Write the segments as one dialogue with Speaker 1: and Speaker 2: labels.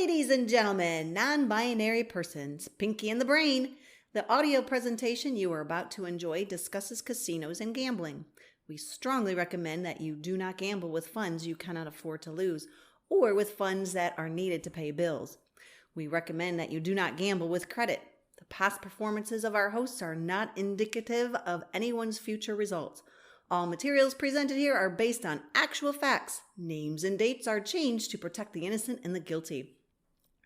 Speaker 1: Ladies and gentlemen, non-binary persons, Pinky and the Brain, the audio presentation you are about to enjoy discusses casinos and gambling. We strongly recommend that you do not gamble with funds you cannot afford to lose or with funds that are needed to pay bills. We recommend that you do not gamble with credit. The past performances of our hosts are not indicative of anyone's future results. All materials presented here are based on actual facts. Names and dates are changed to protect the innocent and the guilty.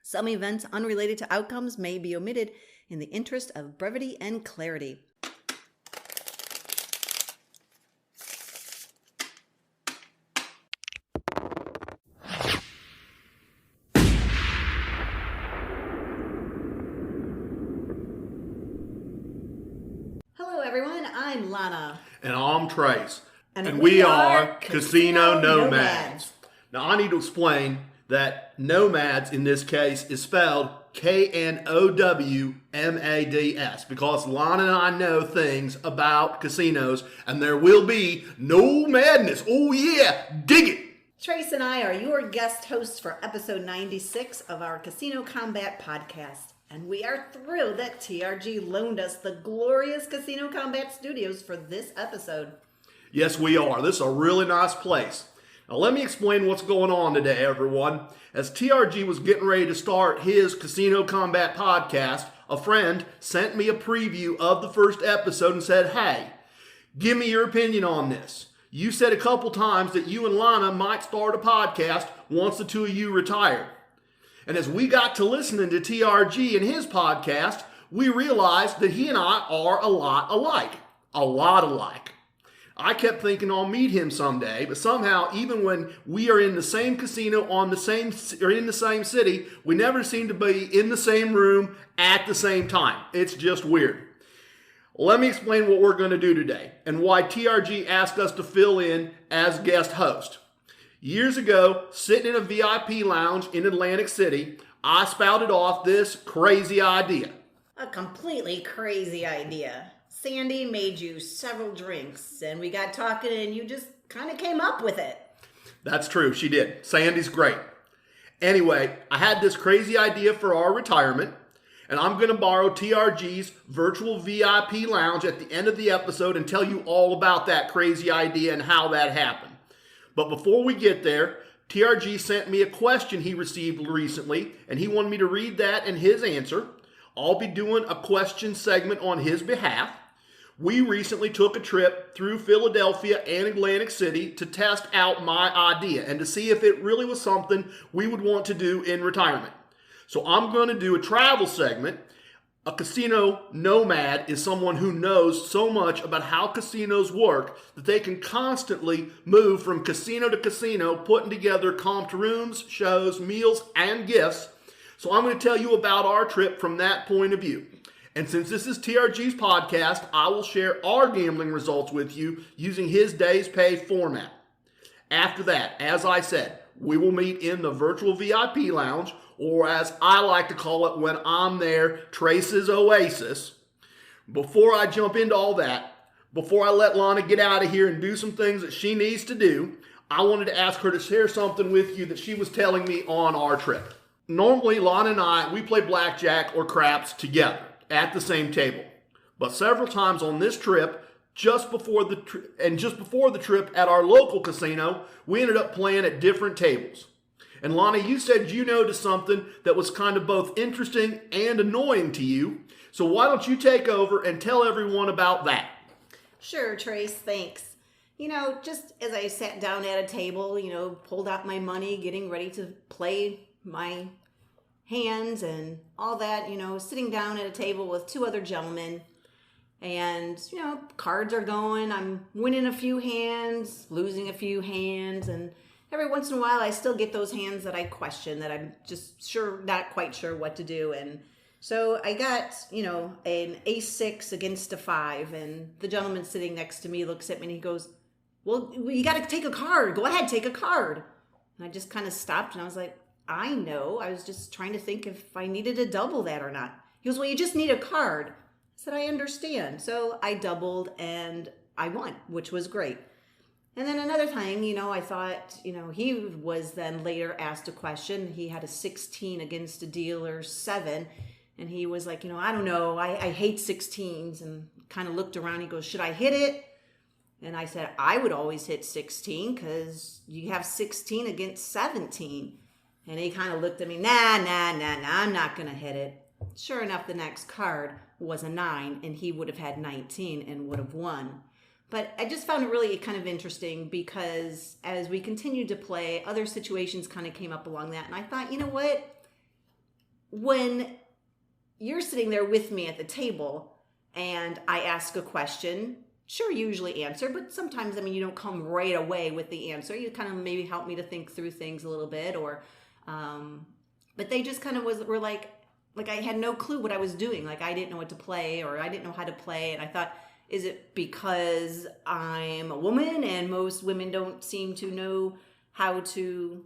Speaker 1: Some events unrelated to outcomes may be omitted in the interest of brevity and clarity. Hello everyone, I'm Lana.
Speaker 2: And I'm Trace. And we are Casino Knowmads. Now I need to explain that Nomads in this case is spelled Knowmads because Lana and I know things about casinos and there will be no madness. Oh yeah, dig it!
Speaker 1: Trace and I are your guest hosts for episode 96 of our Casino Combat podcast. And we are thrilled that TRG loaned us the glorious Casino Combat studios for this episode.
Speaker 2: Yes, we are. This is a really nice place. Now, let me explain what's going on today, everyone. As TRG was getting ready to start his Casino Combat podcast, a friend sent me a preview of the first episode and said, hey, give me your opinion on this. You said a couple times that you and Lana might start a podcast once the two of you retire. And as we got to listening to TRG and his podcast, we realized that he and I are a lot alike. A lot alike. I kept thinking I'll meet him someday, but somehow, even when we are in the same casino in the same city, we never seem to be in the same room at the same time. It's just weird. Let me explain what we're going to do today and why TRG asked us to fill in as guest host. Years ago, sitting in a VIP lounge in Atlantic City, I spouted off this crazy idea.
Speaker 1: A completely crazy idea. Sandy made you several drinks, and we got talking, and you just kind of came up with it.
Speaker 2: That's true, she did. Sandy's great. Anyway, I had this crazy idea for our retirement, and I'm going to borrow TRG's virtual VIP lounge at the end of the episode and tell you all about that crazy idea and how that happened. But before we get there, TRG sent me a question he received recently, and he wanted me to read that and his answer. I'll be doing a question segment on his behalf. We recently took a trip through Philadelphia and Atlantic City to test out my idea and to see if it really was something we would want to do in retirement. So I'm going to do a travel segment. A casino nomad is someone who knows so much about how casinos work that they can constantly move from casino to casino, putting together comped rooms, shows, meals, and gifts. So I'm going to tell you about our trip from that point of view. And since this is TRG's podcast, I will share our gambling results with you using his day's pay format. After that, as I said, we will meet in the virtual VIP lounge, or as I like to call it when I'm there, Trace's Oasis. Before I jump into all that, before I let Lana get out of here and do some things that she needs to do, I wanted to ask her to share something with you that she was telling me on our trip. Normally, Lana and I, we play blackjack or craps together at the same table. But several times on this trip, just before the trip at our local casino, we ended up playing at different tables. And Lana, you said you noticed something that was kind of both interesting and annoying to you. So why don't you take over and tell everyone about that?
Speaker 1: Sure, Trace, thanks. Just as I sat down at a table, pulled out my money, getting ready to play my hands and all that, sitting down at a table with two other gentlemen. And, cards are going. I'm winning a few hands, losing a few hands. And every once in a while, I still get those hands that I question, that I'm just not quite sure what to do. And so I got, an ace-6 against a 5. And the gentleman sitting next to me looks at me and he goes, well, you got to take a card. Go ahead, take a card. And I just kind of stopped and I was like, I know. I was just trying to think if I needed to double that or not. He goes, well, you just need a card. I said, I understand. So I doubled and I won, which was great. And then another time, I thought, he was then later asked a question. He had a 16 against a dealer's 7. And he was like, I don't know. I hate 16s, and kind of looked around. He goes, should I hit it? And I said, I would always hit 16 because you have 16 against 17. And he kind of looked at me, nah, I'm not going to hit it. Sure enough, the next card was a 9, and he would have had 19 and would have won. But I just found it really kind of interesting because as we continued to play, other situations kind of came up along that. And I thought, you know what? When you're sitting there with me at the table and I ask a question, sure, usually answer, but sometimes, you don't come right away with the answer. You kind of maybe help me to think through things a little bit, or, but they just kind of were like I had no clue what I was doing. Like I didn't know what to play, or I didn't know how to play. And I thought, is it because I'm a woman and most women don't seem to know how to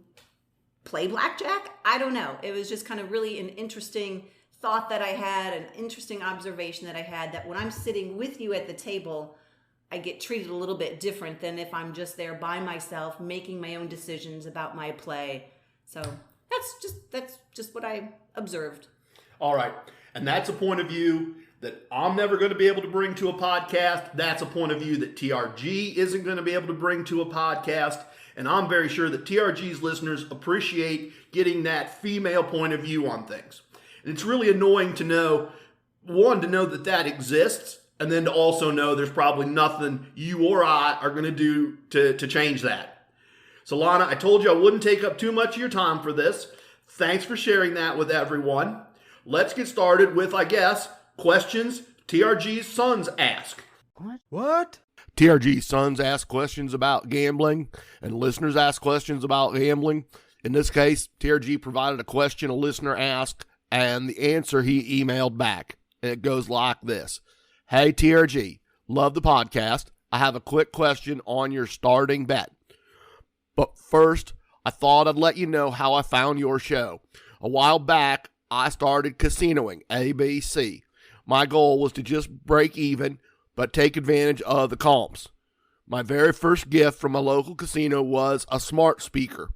Speaker 1: play blackjack? I don't know. It was just kind of really an interesting thought that I had, an interesting observation that I had, that when I'm sitting with you at the table, I get treated a little bit different than if I'm just there by myself making my own decisions about my play. So that's just what I observed.
Speaker 2: All right. And that's a point of view that I'm never going to be able to bring to a podcast. That's a point of view that TRG isn't going to be able to bring to a podcast. And I'm very sure that TRG's listeners appreciate getting that female point of view on things. And it's really annoying to know, one, to know that exists, and then to also know there's probably nothing you or I are going to do to change that. So Lana, I told you I wouldn't take up too much of your time for this. Thanks for sharing that with everyone. Let's get started with, I guess, questions TRG's sons ask.
Speaker 3: What?
Speaker 2: TRG's sons ask questions about gambling, and listeners ask questions about gambling. In this case, TRG provided a question a listener asked, and the answer he emailed back. And it goes like this. Hey, TRG, love the podcast. I have a quick question on your starting bet. But first, I thought I'd let you know how I found your show. A while back, I started casinoing, ABC. My goal was to just break even, but take advantage of the comps. My very first gift from a local casino was a smart speaker.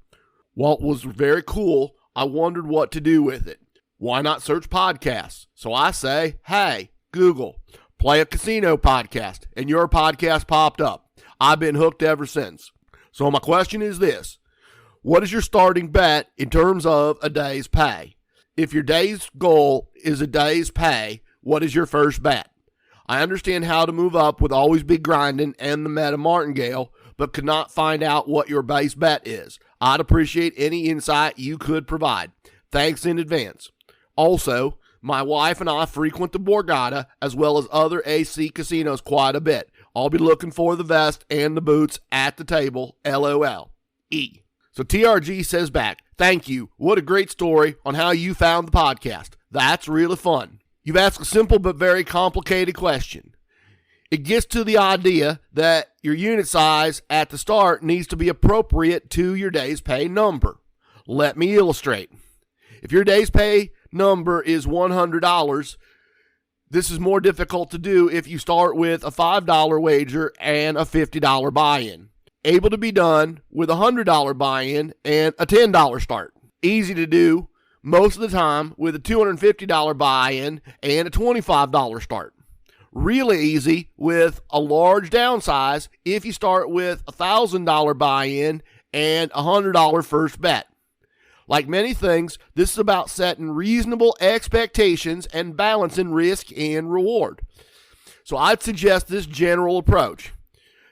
Speaker 2: While it was very cool, I wondered what to do with it. Why not search podcasts? So I say, hey, Google, play a casino podcast, and your podcast popped up. I've been hooked ever since. So my question is this. What is your starting bet in terms of a day's pay? If your day's goal is a day's pay, what is your first bet? I understand how to move up with Always Be Grinding and the Meta Martingale, but could not find out what your base bet is. I'd appreciate any insight you could provide. Thanks in advance. Also, my wife and I frequent the Borgata as well as other AC casinos quite a bit. I'll be looking for the vest and the boots at the table, LOL. E. So TRG says back, thank you. What a great story on how you found the podcast. That's really fun. You've asked a simple but very complicated question. It gets to the idea that your unit size at the start needs to be appropriate to your day's pay number. Let me illustrate. If your day's pay number is $100, this is more difficult to do if you start with a $5 wager and a $50 buy-in. Able to be done with a $100 buy-in and a $10 start. Easy to do most of the time with a $250 buy-in and a $25 start. Really easy with a large downsize if you start with a $1,000 buy-in and a $100 first bet. Like many things, this is about setting reasonable expectations and balancing risk and reward. So I'd suggest this general approach.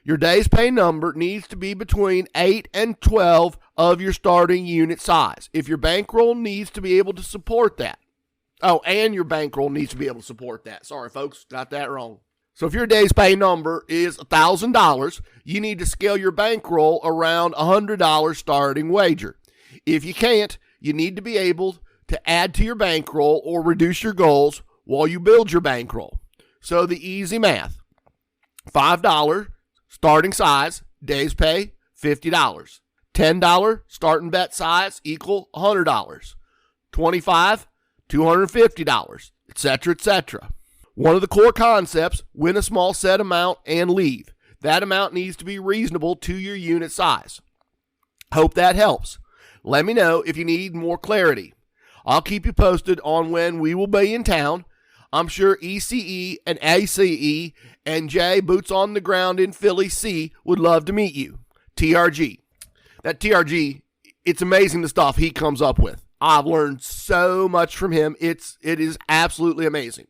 Speaker 2: Your day's pay number needs to be between 8 and 12 of your starting unit size. If your bankroll needs to be able to support that. Oh, and your bankroll needs to be able to support that. Sorry, folks, got that wrong. So if your day's pay number is $1,000, you need to scale your bankroll around $100 starting wager. If you can't, you need to be able to add to your bankroll or reduce your goals while you build your bankroll. So the easy math, $5 starting size, day's pay, $50. $10 starting bet size equal $100. $25, $250, etc., etc. One of the core concepts, win a small set amount and leave. That amount needs to be reasonable to your unit size. Hope that helps. Let me know if you need more clarity. I'll keep you posted on when we will be in town. I'm sure ECE and ACE and Jay, boots on the ground in Philly C, would love to meet you. TRG. That TRG, it's amazing the stuff he comes up with. I've learned so much from him. It is absolutely amazing.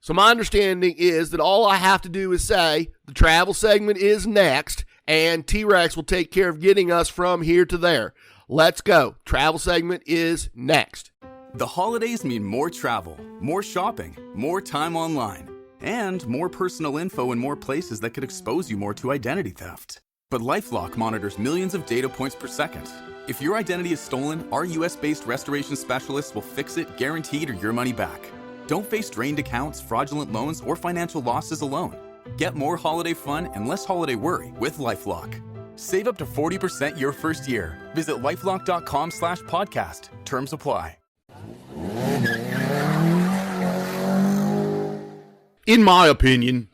Speaker 2: So my understanding is that all I have to do is say the travel segment is next, and T-Rex will take care of getting us from here to there. Let's go. Travel segment is next.
Speaker 3: The holidays mean more travel, more shopping, more time online, and more personal info in more places that could expose you more to identity theft. But LifeLock monitors millions of data points per second. If your identity is stolen, our US-based restoration specialists will fix it, guaranteed, or your money back. Don't face drained accounts, fraudulent loans, or financial losses alone. Get more holiday fun and less holiday worry with LifeLock. Save up to 40% your first year. Visit lifelock.com/podcast. Terms apply.
Speaker 2: In my opinion,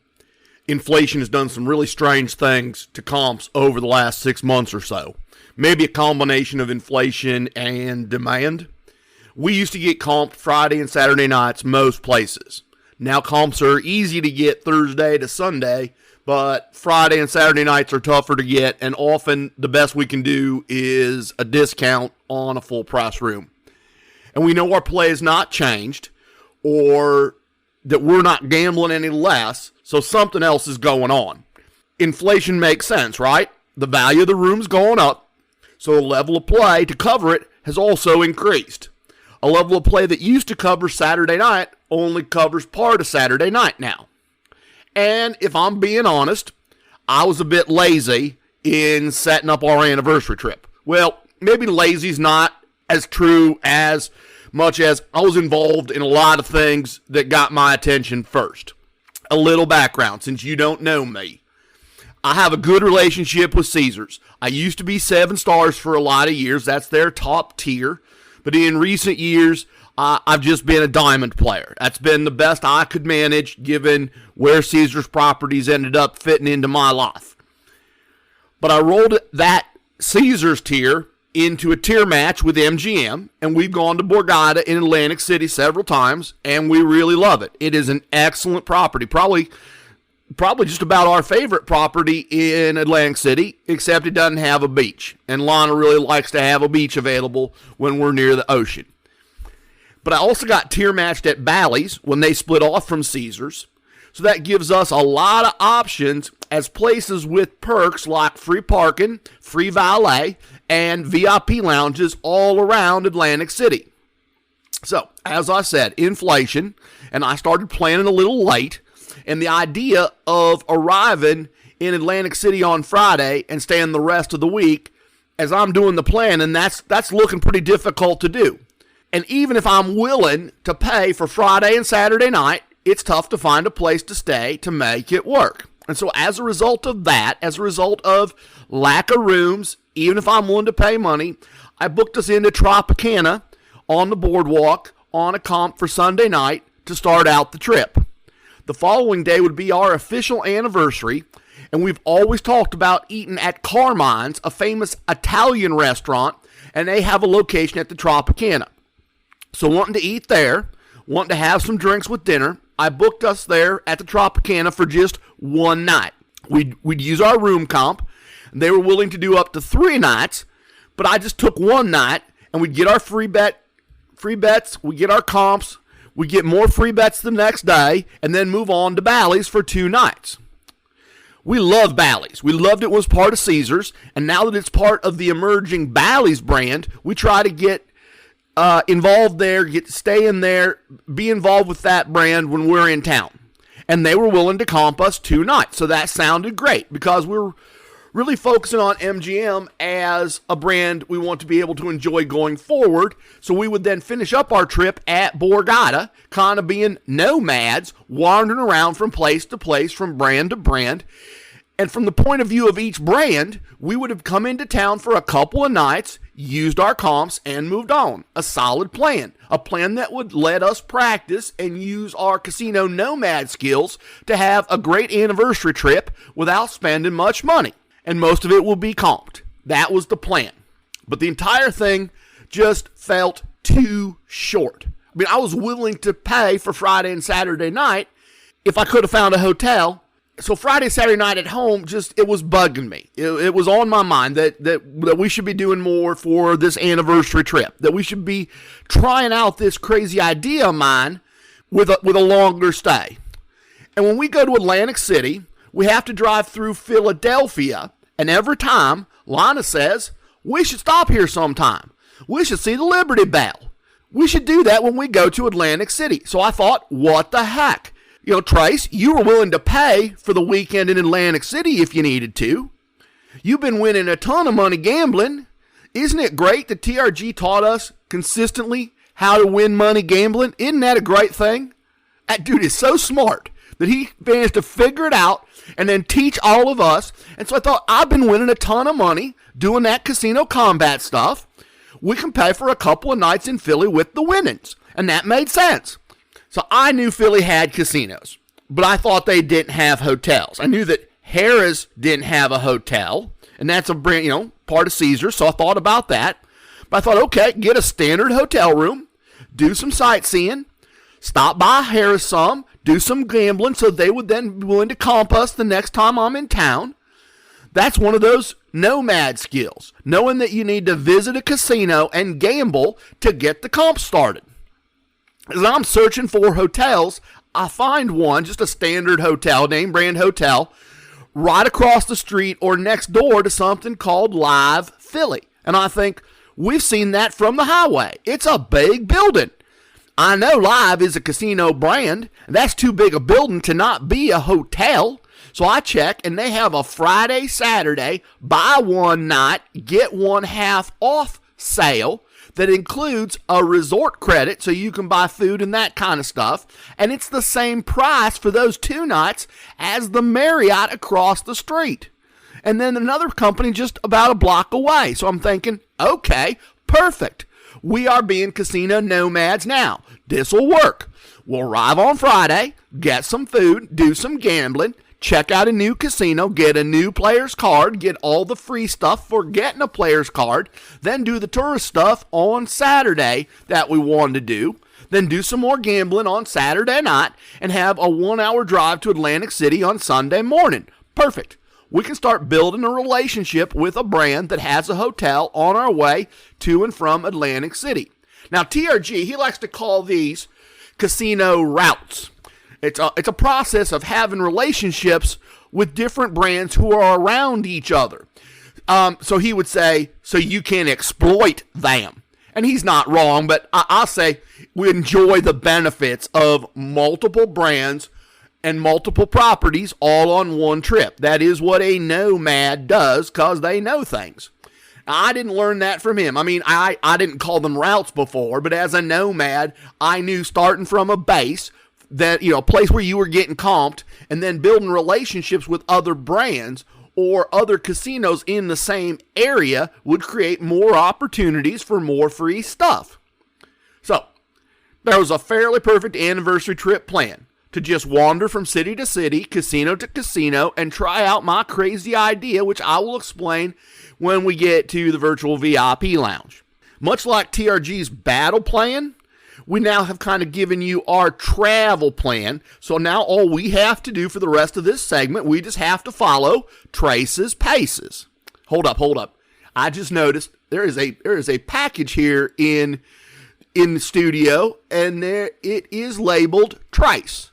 Speaker 2: inflation has done some really strange things to comps over the last 6 months or so. Maybe a combination of inflation and demand. We used to get comped Friday and Saturday nights most places. Now comps are easy to get Thursday to Sunday, but Friday and Saturday nights are tougher to get, and often the best we can do is a discount on a full price room. And we know our play has not changed, or that we're not gambling any less, so something else is going on. Inflation makes sense, right? The value of the room's going up, so the level of play to cover it has also increased. A level of play that used to cover Saturday night only covers part of Saturday night now. And if I'm being honest, I was a bit lazy in setting up our anniversary trip. Well, maybe lazy's not as true as much as I was involved in a lot of things that got my attention first. A little background, since you don't know me. I have a good relationship with Caesars. I used to be 7 stars for a lot of years. That's their top tier. But in recent years, I've just been a diamond player. That's been the best I could manage given where Caesars properties ended up fitting into my life. But I rolled that Caesars tier into a tier match with MGM, and we've gone to Borgata in Atlantic City several times, and we really love it. It is an excellent property. Probably just about our favorite property in Atlantic City, except it doesn't have a beach. And Lana really likes to have a beach available when we're near the ocean. But I also got tier matched at Bally's when they split off from Caesars. So that gives us a lot of options as places with perks like free parking, free valet, and VIP lounges all around Atlantic City. So, as I said, inflation, and I started planning a little late. And the idea of arriving in Atlantic City on Friday and staying the rest of the week as I'm doing the plan, and that's looking pretty difficult to do. And even if I'm willing to pay for Friday and Saturday night, it's tough to find a place to stay to make it work. And so as a result of that, as a result of lack of rooms, even if I'm willing to pay money, I booked us into Tropicana on the boardwalk on a comp for Sunday night to start out the trip. The following day would be our official anniversary, and we've always talked about eating at Carmine's, a famous Italian restaurant, and they have a location at the Tropicana. So wanting to eat there, wanting to have some drinks with dinner, I booked us there at the Tropicana for just one night. We'd use our room comp. They were willing to do up to 3 nights, but I just took one night, and we'd get our free bets, we get our comps, we get more free bets the next day, and then move on to Bally's for 2 nights. We love Bally's. We loved it when it was part of Caesars, and now that it's part of the emerging Bally's brand, we try to get involved there, get to stay in there, be involved with that brand when we're in town. And they were willing to comp us 2 nights, so that sounded great because we're really focusing on MGM as a brand we want to be able to enjoy going forward. So we would then finish up our trip at Borgata, kind of being nomads, wandering around from place to place, from brand to brand, And from the point of view of each brand, we would have come into town for a couple of nights, used our comps, and moved on. A solid plan. A plan that would let us practice and use our Casino Nomad skills to have a great anniversary trip without spending much money. And most of it will be comped. That was the plan. But the entire thing just felt too short. I mean, I was willing to pay for Friday and Saturday night if I could have found a hotel. So Friday, Saturday night at home, it was bugging me. It was on my mind that we should be doing more for this anniversary trip, that we should be trying out this crazy idea of mine with a longer stay. And when we go to Atlantic City, we have to drive through Philadelphia, and every time Lana says, we should stop here sometime. We should see the Liberty Bell. We should do that when we go to Atlantic City. So I thought, what the heck? You know, Trace, you were willing to pay for the weekend in Atlantic City if you needed to. You've been winning a ton of money gambling. Isn't it great that TRG taught us consistently how to win money gambling? Isn't that a great thing? That dude is so smart that he managed to figure it out and then teach all of us. And so I thought, I've been winning a ton of money doing that casino combat stuff. We can pay for a couple of nights in Philly with the winnings. And that made sense. So I knew Philly had casinos, but I thought they didn't have hotels. I knew that Harrah's didn't have a hotel, and that's a brand, part of Caesars, so I thought about that. But I thought, okay, get a standard hotel room, do some sightseeing, stop by Harrah's some, do some gambling, so they would then be willing to comp us the next time I'm in town. That's one of those nomad skills, knowing that you need to visit a casino and gamble to get the comp started. As I'm searching for hotels, I find one, just a standard hotel, name brand hotel, right across the street or next door to something called Live Philly. And I think, we've seen that from the highway. It's a big building. I know Live is a casino brand. That's too big a building to not be a hotel. So I check, and they have a Friday, Saturday, buy one night, get one half off sale that includes a resort credit so you can buy food and that kind of stuff. And it's the same price for those 2 nights as the Marriott across the street. And then another company just about a block away. So I'm thinking, okay, perfect. We are being casino nomads now. This'll work. We'll arrive on Friday, get some food, do some gambling, check out a new casino, get a new player's card, get all the free stuff for getting a player's card, then do the tourist stuff on Saturday that we wanted to do, then do some more gambling on Saturday night, and have a 1-hour drive to Atlantic City on Sunday morning. Perfect. We can start building a relationship with a brand that has a hotel on our way to and from Atlantic City. Now, TRG, he likes to call these casino routes. It's a process of having relationships with different brands who are around each other. So he would say, so you can exploit them. And he's not wrong, but I'll say we enjoy the benefits of multiple brands and multiple properties all on one trip. That is what a nomad does because they know things. I didn't learn that from him. I mean, I didn't call them routes before, but as a nomad, I knew starting from a base that, a place where you were getting comped and then building relationships with other brands or other casinos in the same area would create more opportunities for more free stuff. So, there was a fairly perfect anniversary trip plan to just wander from city to city, casino to casino, and try out my crazy idea, which I will explain when we get to the virtual VIP lounge. Much like TRG's battle plan, we now have kind of given you our travel plan. So now all we have to do for the rest of this segment, we just have to follow Trace's paces. Hold up. I just noticed there is a package here in the studio, and there it is labeled Trace.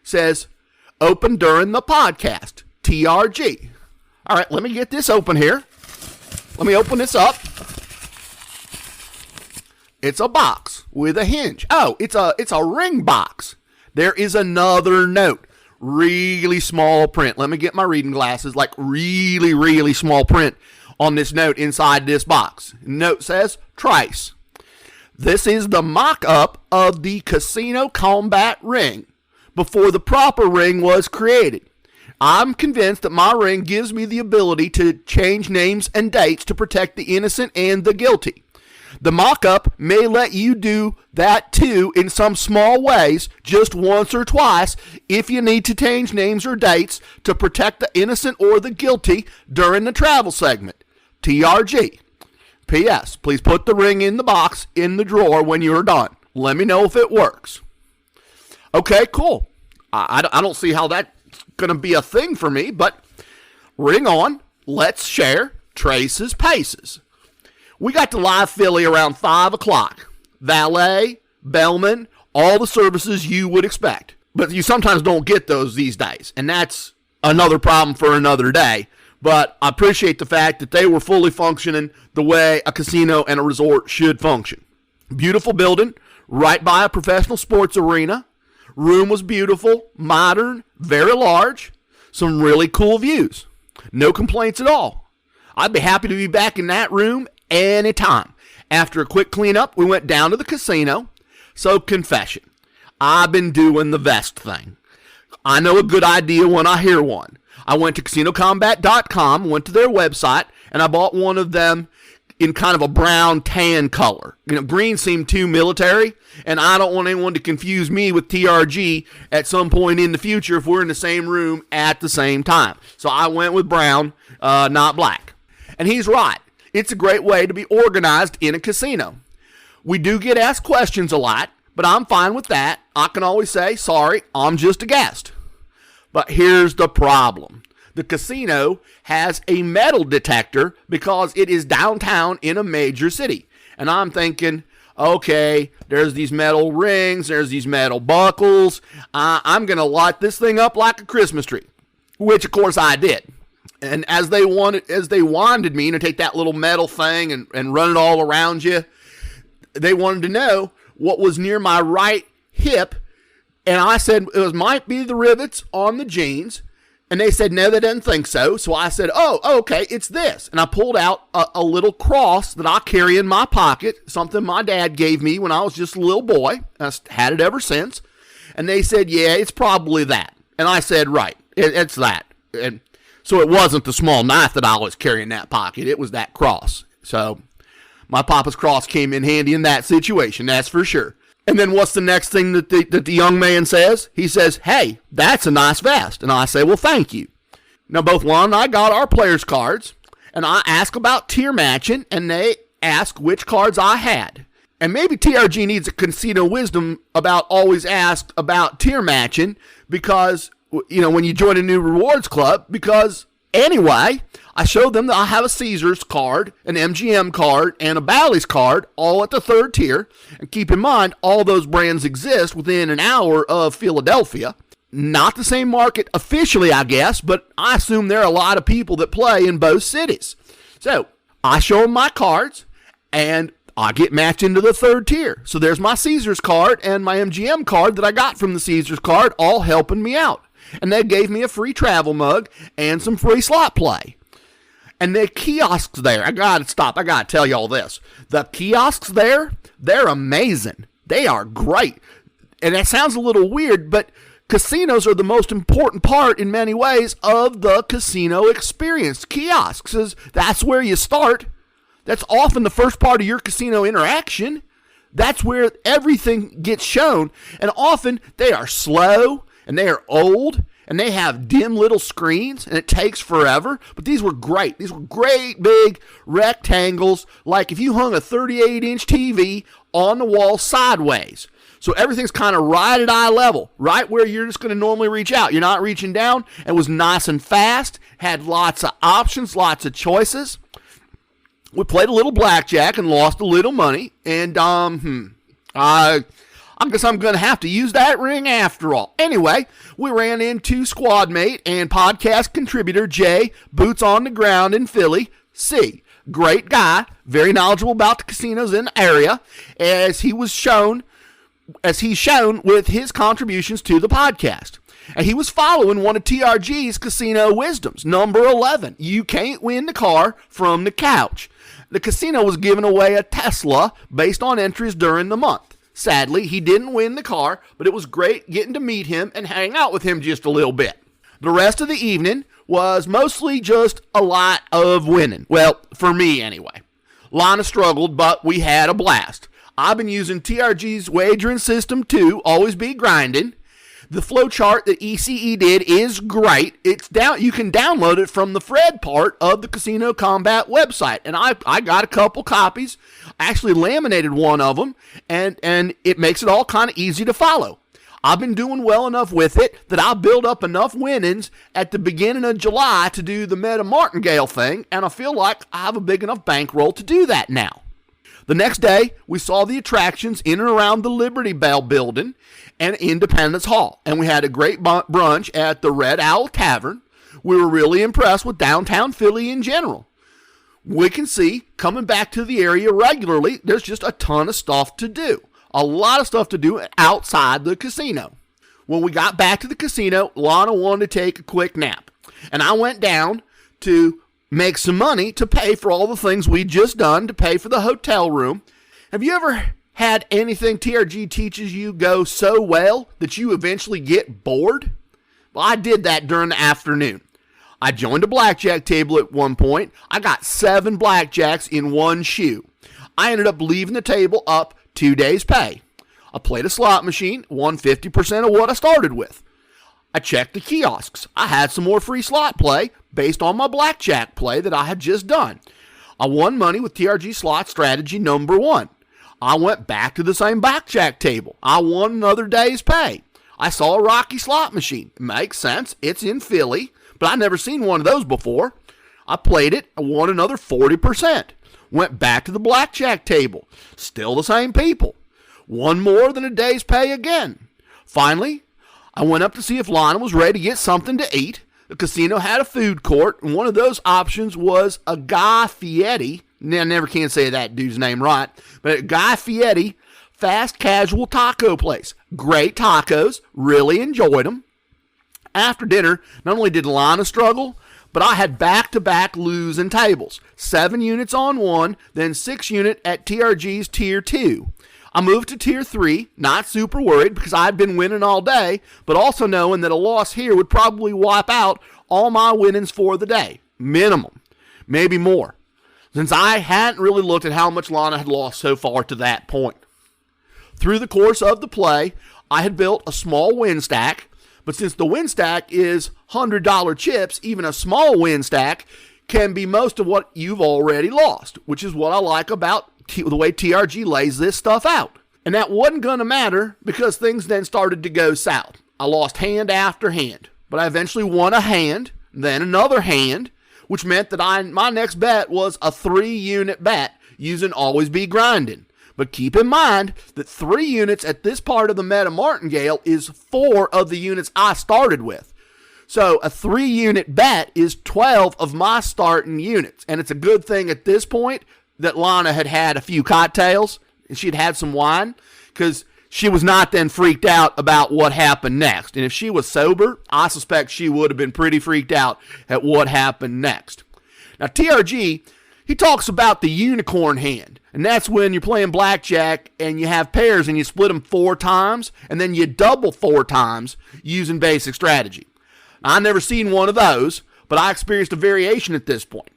Speaker 2: Says open during the podcast, TRG. All right, let me get this open here. Let me open this up. It's a box with a hinge. Oh, it's a ring box. There is another note. Really small print. Let me get my reading glasses. Like really, really small print on this note inside this box. Note says, Trace. This is the mock-up of the Casino Combat ring before the proper ring was created. I'm convinced that my ring gives me the ability to change names and dates to protect the innocent and the guilty. The mock-up may let you do that too in some small ways, just once or twice, if you need to change names or dates to protect the innocent or the guilty during the travel segment. TRG. P.S. Please put the ring in the box in the drawer when you're done. Let me know if it works. Okay, cool. I don't see how that's going to be a thing for me, but ring on. Let's share Trace's Paces. We got to live Philly around 5 o'clock. Valet, bellman, all the services you would expect. But you sometimes don't get those these days, and that's another problem for another day. But I appreciate the fact that they were fully functioning the way a casino and a resort should function. Beautiful building, right by a professional sports arena. Room was beautiful, modern, very large. Some really cool views. No complaints at all. I'd be happy to be back in that room anytime. After a quick cleanup, we went down to the casino. So, confession. I've been doing the vest thing. I know a good idea when I hear one. I went to CasinoCombat.com, went to their website, and I bought one of them in kind of a brown tan color. Green seemed too military, and I don't want anyone to confuse me with TRG at some point in the future if we're in the same room at the same time. So I went with brown, not black. And he's right. It's a great way to be organized in a casino. We do get asked questions a lot, but I'm fine with that. I can always say, sorry, I'm just a guest. But here's the problem. The casino has a metal detector because it is downtown in a major city. And I'm thinking, okay, there's these metal rings, there's these metal buckles. I'm going to light this thing up like a Christmas tree, which of course I did. And as they wanted me to take that little metal thing and run it all around you, they wanted to know what was near my right hip. And I said, it might be the rivets on the jeans. And they said, no, they didn't think so. So I said, oh, okay, it's this. And I pulled out a little cross that I carry in my pocket, something my dad gave me when I was just a little boy. I've had it ever since. And they said, yeah, it's probably that. And I said, right, it's that. And so it wasn't the small knife that I was carrying in that pocket. It was that cross. So my papa's cross came in handy in that situation, that's for sure. And then what's the next thing that the young man says? He says, hey, that's a nice vest. And I say, well, thank you. Now, both Lana and I got our players' cards, and I ask about tier matching, and they ask which cards I had. And maybe TRG needs a casino wisdom about always ask about tier matching because, when you join a new rewards club, because anyway, I showed them that I have a Caesars card, an MGM card, and a Bally's card, all at the 3rd tier. And keep in mind, all those brands exist within an hour of Philadelphia. Not the same market officially, I guess, but I assume there are a lot of people that play in both cities. So I show them my cards, and I get matched into the 3rd tier. So there's my Caesars card and my MGM card that I got from the Caesars card, all helping me out. And they gave me a free travel mug and some free slot play. And the kiosks there, I gotta tell you all this. The kiosks there, they're amazing. They are great. And that sounds a little weird, but casinos are the most important part in many ways of the casino experience. Kiosks, that's where you start. That's often the first part of your casino interaction. That's where everything gets shown. And often they are slow. And they are old, and they have dim little screens, and it takes forever. But these were great. These were great big rectangles, like if you hung a 38-inch TV on the wall sideways. So everything's kind of right at eye level, right where you're just going to normally reach out. You're not reaching down. It was nice and fast, had lots of options, lots of choices. We played a little blackjack and lost a little money, and I guess I'm going to have to use that ring after all. Anyway, we ran into squad mate and podcast contributor Jay, boots on the ground in Philly, C. Great guy, very knowledgeable about the casinos in the area, as he's shown with his contributions to the podcast. And he was following one of TRG's casino wisdoms, number 11. You can't win the car from the couch. The casino was giving away a Tesla based on entries during the month. Sadly, he didn't win the car, but it was great getting to meet him and hang out with him just a little bit. The rest of the evening was mostly just a lot of winning. Well, for me anyway. Lana struggled, but we had a blast. I've been using TRG's wagering system too, always be grinding. The flow chart that ECE did is great. It's down. You can download it from the Fred part of the Casino Combat website, and I got a couple copies. I actually laminated one of them, and it makes it all kind of easy to follow. I've been doing well enough with it that I build up enough winnings at the beginning of July to do the Meta Martingale thing, and I feel like I have a big enough bankroll to do that now. The next day, we saw the attractions in and around the Liberty Bell building and Independence Hall, and we had a great brunch at the Red Owl Tavern. We were really impressed with downtown Philly in general. We can see, coming back to the area regularly, there's just a ton of stuff to do. A lot of stuff to do outside the casino. When we got back to the casino, Lana wanted to take a quick nap, and I went down to make some money to pay for all the things we'd just done, to pay for the hotel room. Have you ever had anything TRG teaches you go so well that you eventually get bored? Well, I did that during the afternoon. I joined a blackjack table at one point. I got 7 blackjacks in one shoe. I ended up leaving the table up 2 days' pay. I played a slot machine, won 50% of what I started with. I checked the kiosks. I had some more free slot play based on my blackjack play that I had just done. I won money with TRG slot strategy number 1. I went back to the same blackjack table. I won another day's pay. I saw a Rocky slot machine. It makes sense. It's in Philly, but I'd never seen one of those before. I played it. I won another 40%. Went back to the blackjack table. Still the same people. Won more than a day's pay again. Finally, I went up to see if Lana was ready to get something to eat. The casino had a food court, and one of those options was a Guy Fieri. I never can say that dude's name right, but a Guy Fieri fast casual taco place. Great tacos. Really enjoyed them. After dinner, not only did Lana struggle, but I had back-to-back losing tables. 7 units on one, then 6 unit at TRG's Tier 2. I moved to Tier 3, not super worried because I'd been winning all day, but also knowing that a loss here would probably wipe out all my winnings for the day. Minimum. Maybe more. Since I hadn't really looked at how much Lana had lost so far to that point. Through the course of the play, I had built a small win stack, but since the win stack is $100 chips, even a small win stack can be most of what you've already lost, which is what I like about the way TRG lays this stuff out. And that wasn't going to matter because things then started to go south. I lost hand after hand, but I eventually won a hand, then another hand, which meant that my next bet was a 3-unit bet using Always Be Grinding. But keep in mind that 3 units at this part of the Meta Martingale is 4 of the units I started with. So a 3-unit bet is 12 of my starting units. And it's a good thing at this point that Lana had had a few cocktails and she'd had some wine, because she was not then freaked out about what happened next. And if she was sober, I suspect she would have been pretty freaked out at what happened next. Now TRG, he talks about the unicorn hand. And that's when you're playing blackjack and you have pairs and you split them 4 times and then you double 4 times using basic strategy. Now, I've never seen one of those, but I experienced a variation at this point.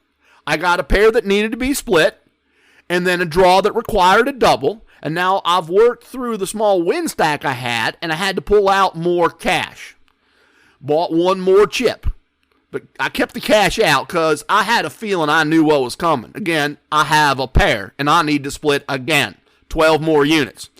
Speaker 2: I got a pair that needed to be split and then a draw that required a double. And now I've worked through the small win stack I had and I had to pull out more cash. Bought 1 more chip. But I kept the cash out because I had a feeling I knew what was coming. Again, I have a pair, and I need to split again. 12 more units.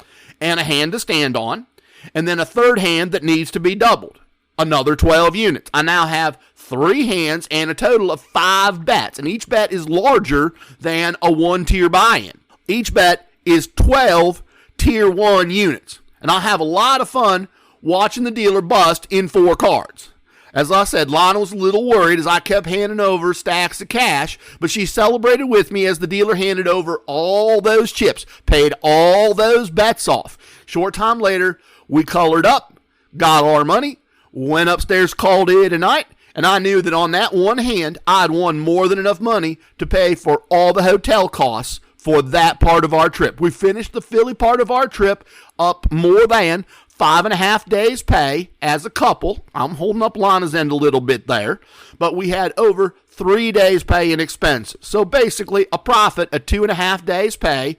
Speaker 2: And a hand to stand on. And then a third hand that needs to be doubled. Another 12 units. I now have 3 hands and a total of 5 bets. And each bet is larger than a 1-tier buy-in. Each bet is 12 Tier 1 units. And I'll have a lot of fun watching the dealer bust in 4 cards. As I said, Lana was a little worried as I kept handing over stacks of cash, but she celebrated with me as the dealer handed over all those chips, paid all those bets off. Short time later, we colored up, got our money, went upstairs, called it a night, and I knew that on that one hand, I'd won more than enough money to pay for all the hotel costs for that part of our trip. We finished the Philly part of our trip up more than 5.5 days pay as a couple. I'm holding up Lana's end a little bit there, but we had over 3 days pay and expenses. So basically a profit of 2.5 days pay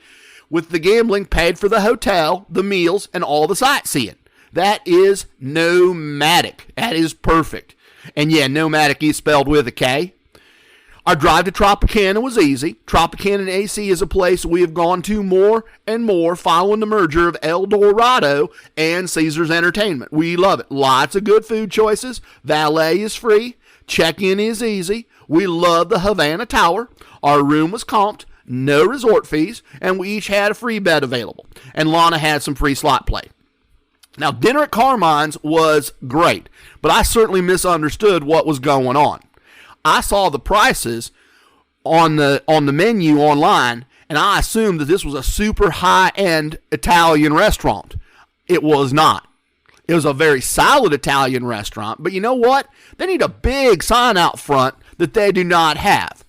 Speaker 2: with the gambling paid for the hotel, the meals, and all the sightseeing. That is nomadic. That is perfect. And yeah, nomadic is spelled with a K. Our drive to Tropicana was easy. Tropicana AC is a place we have gone to more and more following the merger of El Dorado and Caesars Entertainment. We love it. Lots of good food choices. Valet is free. Check-in is easy. We love the Havana Tower. Our room was comped. No resort fees. And we each had a free bed available. And Lana had some free slot play. Now, dinner at Carmine's was great, but I certainly misunderstood what was going on. I saw the prices on the menu online, and I assumed that this was a super high-end Italian restaurant. It was not. It was a very solid Italian restaurant, but you know what? They need a big sign out front that they do not have.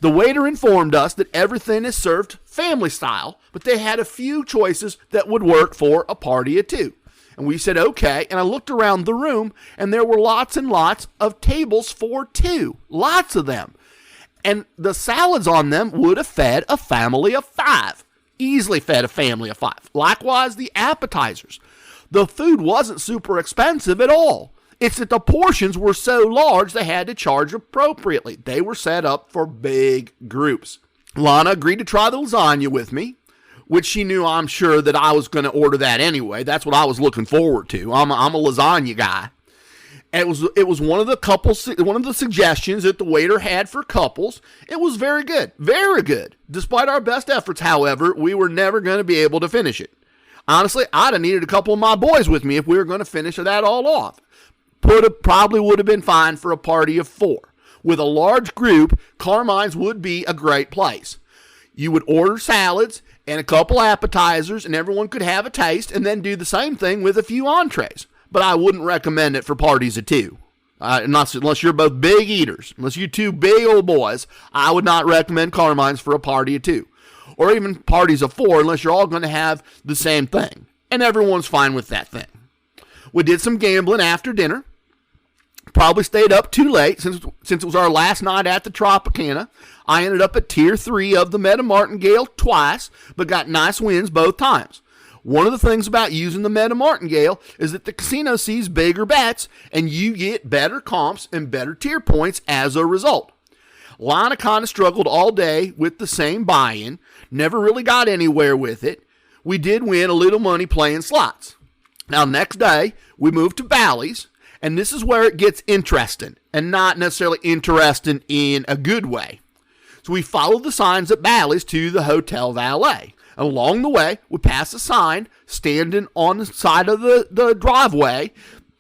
Speaker 2: The waiter informed us that everything is served family style, but they had a few choices that would work for a party of two. And we said, okay. And I looked around the room, and there were lots and lots of tables for two. Lots of them. And the salads on them would have fed a family of 5. Easily fed a family of 5. Likewise, the appetizers. The food wasn't super expensive at all. It's that the portions were so large they had to charge appropriately. They were set up for big groups. Lana agreed to try the lasagna with me, which she knew, I'm sure, that I was going to order that anyway. That's what I was looking forward to. I'm a lasagna guy. And it was one of the suggestions that the waiter had for couples. It was very good. Very good. Despite our best efforts, however, we were never going to be able to finish it. Honestly, I'd have needed a couple of my boys with me if we were going to finish that all off. Probably would have been fine for a party of 4. With a large group, Carmine's would be a great place. You would order salads and a couple appetizers, and everyone could have a taste, and then do the same thing with a few entrees. But I wouldn't recommend it for parties of 2. Unless you're both big eaters. Unless you're 2 big old boys, I would not recommend Carmine's for a party of 2. Or even parties of 4, unless you're all going to have the same thing. And everyone's fine with that thing. We did some gambling after dinner. Probably stayed up too late since it was our last night at the Tropicana. I ended up at Tier 3 of the Meta Martingale twice, but got nice wins both times. One of the things about using the Meta Martingale is that the casino sees bigger bets, and you get better comps and better tier points as a result. Lana kind of struggled all day with the same buy-in, never really got anywhere with it. We did win a little money playing slots. Now, next day, we moved to Bally's. And this is where it gets interesting, and not necessarily interesting in a good way. So we followed the signs at Bally's to the hotel valet. And along the way, we passed a sign standing on the side of the driveway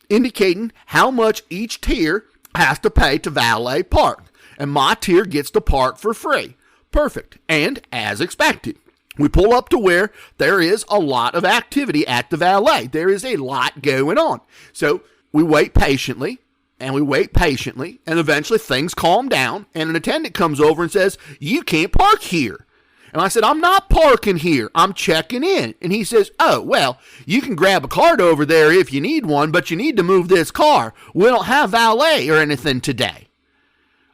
Speaker 2: indicating how much each tier has to pay to valet park. And my tier gets to park for free. Perfect. And as expected, we pull up to where there is a lot of activity at the valet. There is a lot going on. So we wait patiently, and eventually things calm down, and an attendant comes over and says, "You can't park here." And I said, "I'm not parking here. I'm checking in." And he says, "Oh, well, you can grab a card over there if you need one, but you need to move this car. We don't have valet or anything today."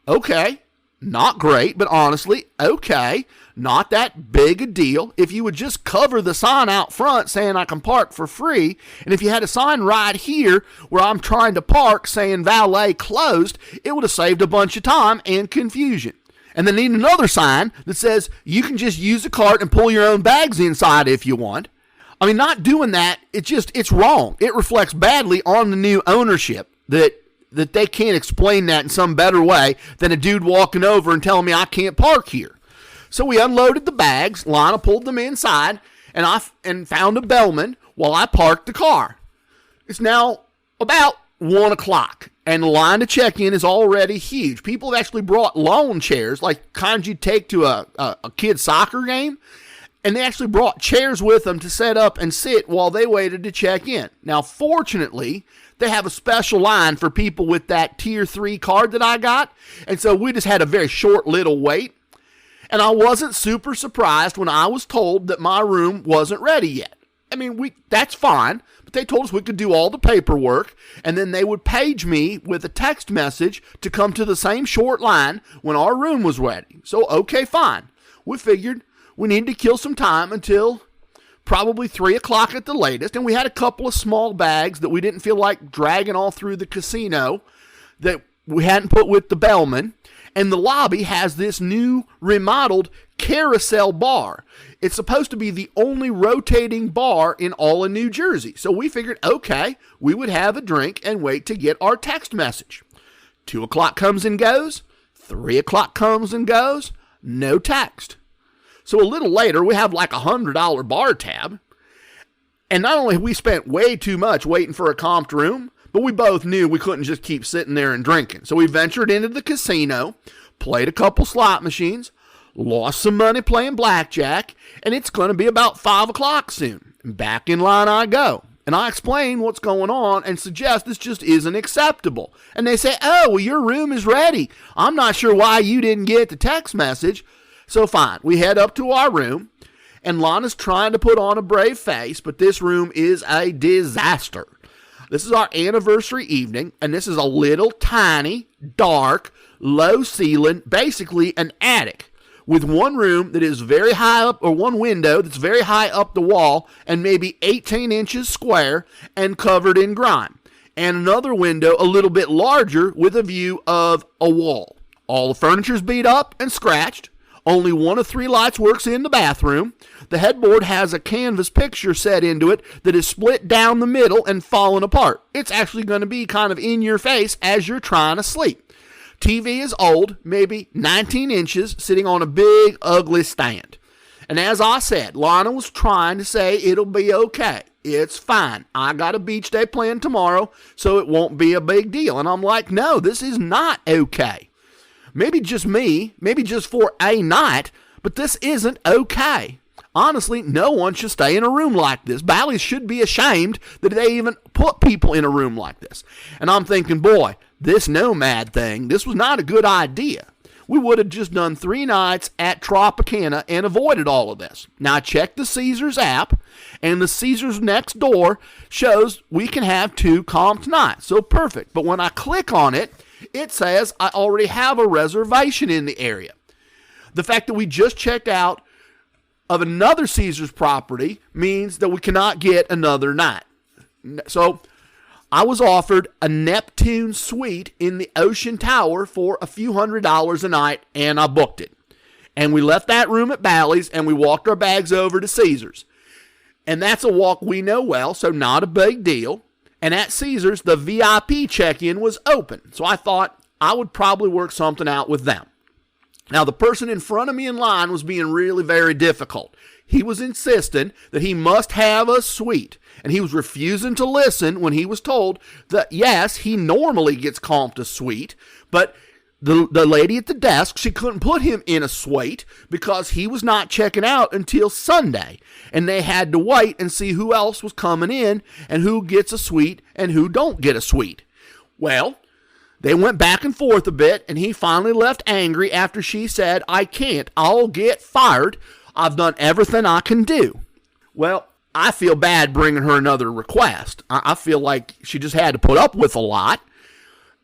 Speaker 2: Okay, not great, but honestly, okay. Not that big a deal. If you would just cover the sign out front saying I can park for free, and if you had a sign right here where I'm trying to park saying valet closed, it would have saved a bunch of time and confusion. And then need another sign that says you can just use the cart and pull your own bags inside if you want. I mean, not doing that, it's wrong. It reflects badly on the new ownership that they can't explain that in some better way than a dude walking over and telling me I can't park here. So we unloaded the bags. Lana pulled them inside, and found a bellman while I parked the car. It's now about 1 o'clock, and the line to check in is already huge. People have actually brought lawn chairs, like kind you'd take to a kid's soccer game, and they actually brought chairs with them to set up and sit while they waited to check in. Now, fortunately, they have a special line for people with that Tier 3 card that I got, and so we just had a very short little wait. And I wasn't super surprised when I was told that my room wasn't ready yet. I mean, that's fine, but they told us we could do all the paperwork, and then they would page me with a text message to come to the same short line when our room was ready. So, okay, fine. We figured we needed to kill some time until probably 3 o'clock at the latest, and we had a couple of small bags that we didn't feel like dragging all through the casino that we hadn't put with the bellman. And the lobby has this new remodeled carousel bar. It's supposed to be the only rotating bar in all of New Jersey. So we figured, okay, we would have a drink and wait to get our text message. 2 o'clock comes and goes. 3 o'clock comes and goes. No text. So a little later, we have like $100 bar tab. And not only have we spent way too much waiting for a comped room, but we both knew we couldn't just keep sitting there and drinking. So we ventured into the casino, played a couple slot machines, lost some money playing blackjack, and it's going to be about 5 o'clock soon. Back in line I go. And I explain what's going on and suggest this just isn't acceptable. And they say, oh, well, your room is ready. I'm not sure why you didn't get the text message. So fine, we head up to our room, and Lana's trying to put on a brave face, but this room is a disaster. This is our anniversary evening, and this is a little tiny, dark, low ceiling, basically an attic, with one room that is very high up, or one window that's very high up the wall, and maybe 18 inches square, and covered in grime, and another window a little bit larger with a view of a wall. All the furniture's beat up and scratched. Only one of 3 lights works in the bathroom. The headboard has a canvas picture set into it that is split down the middle and fallen apart. It's actually going to be kind of in your face as you're trying to sleep. TV is old, maybe 19 inches, sitting on a big, ugly stand. And as I said, Lana was trying to say it'll be okay. It's fine. I got a beach day planned tomorrow, so it won't be a big deal. And I'm like, no, this is not okay. Maybe just me, maybe just for a night, but this isn't okay. Honestly, no one should stay in a room like this. Bally's should be ashamed that they even put people in a room like this. And I'm thinking, boy, this Nomad thing, this was not a good idea. We would have just done 3 nights at Tropicana and avoided all of this. Now, I checked the Caesars app, and the Caesars next door shows we can have 2 comped nights. So perfect. But when I click on it, it says I already have a reservation in the area. The fact that we just checked out of another Caesars property means that we cannot get another night. So I was offered a Neptune suite in the Ocean Tower for a few $100s a night, and I booked it. And we left that room at Bally's, and we walked our bags over to Caesars. And that's a walk we know well, so not a big deal. And at Caesars, the VIP check-in was open. So I thought I would probably work something out with them. Now, the person in front of me in line was being really very difficult. He was insisting that he must have a suite. And he was refusing to listen when he was told that, yes, he normally gets comped a suite. But the lady at the desk, she couldn't put him in a suite because he was not checking out until Sunday. And they had to wait and see who else was coming in and who gets a suite and who don't get a suite. Well, they went back and forth a bit, and he finally left angry after she said, I can't. I'll get fired. I've done everything I can do. Well, I feel bad bringing her another request. I feel like she just had to put up with a lot.